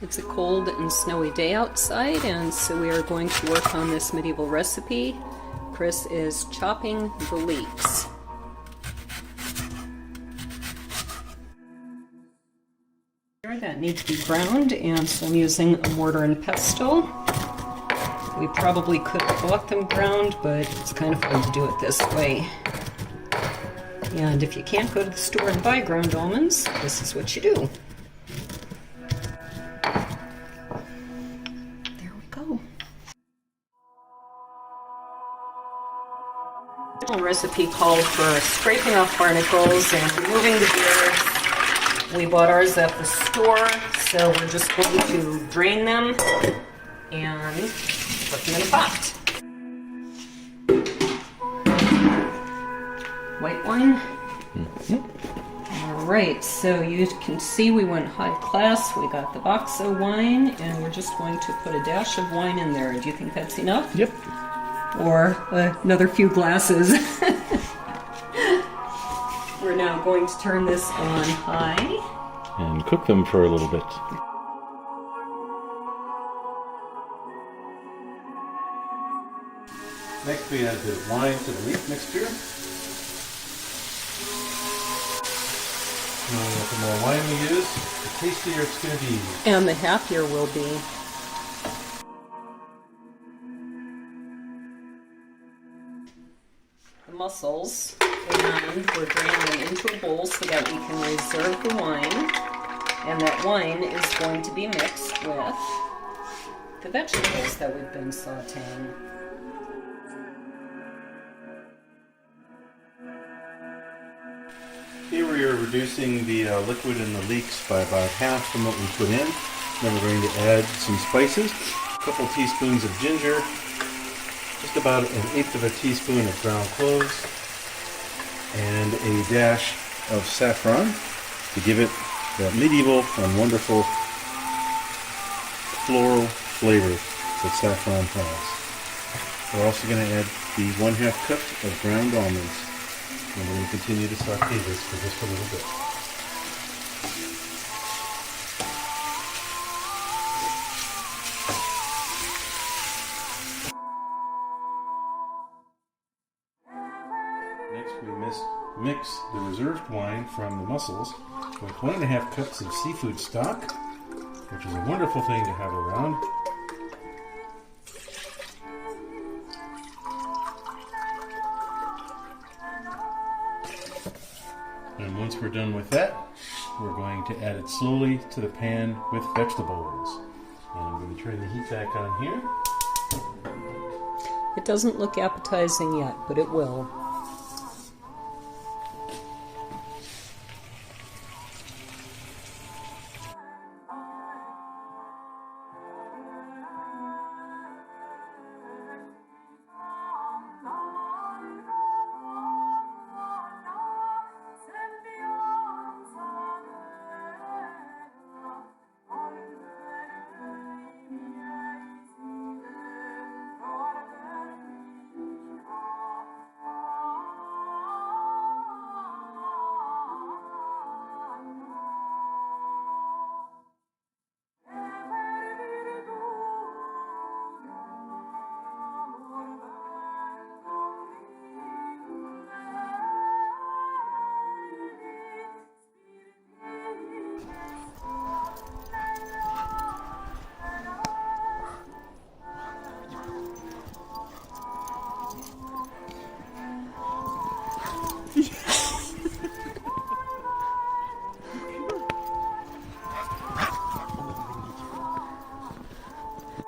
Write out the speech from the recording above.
It's a cold and snowy day outside, and so we are going to work on this medieval recipe. Chris is chopping the leeks. That need to be ground, and so I'm using a mortar and pestle. We probably could have bought them ground, but it's kind of fun to do it this way. And if you can't go to the store and buy ground almonds, this is what you do. There we go. The original recipe called for scraping off barnacles and removing the beards. We bought ours at the store, so we're just going to drain them and put them in a pot. White wine. Alright, so you can see we went high class. We got the Boxo wine, and we're just going to put a dash of wine in there. Do you think that's enough? Yep. Or another few glasses. We're now going to turn this on high. And cook them for a little bit. Next we add the wine to the leek mixture. And the more wine we use, the tastier it's going to be. And the happier we'll be. The mussels, and we're draining them into a bowl so that we can reserve the wine. And that wine is going to be mixed with the vegetables that we've been sauteing. Here we are reducing the liquid in the leeks by about half from what we put in. Then we're going to add some spices, a couple teaspoons of ginger, just about 1/8 of a teaspoon of ground cloves, and a dash of saffron to give it that medieval and wonderful floral flavor that saffron has. We're also going to add the 1/2 cup of ground almonds. And we're going to continue to saute this for just a little bit. Next we mix the reserved wine from the mussels with 1.5 cups of seafood stock, which is a wonderful thing to have around. And once we're done with that, we're going to add it slowly to the pan with vegetables. And I'm going to turn the heat back on here. It doesn't look appetizing yet, but it will.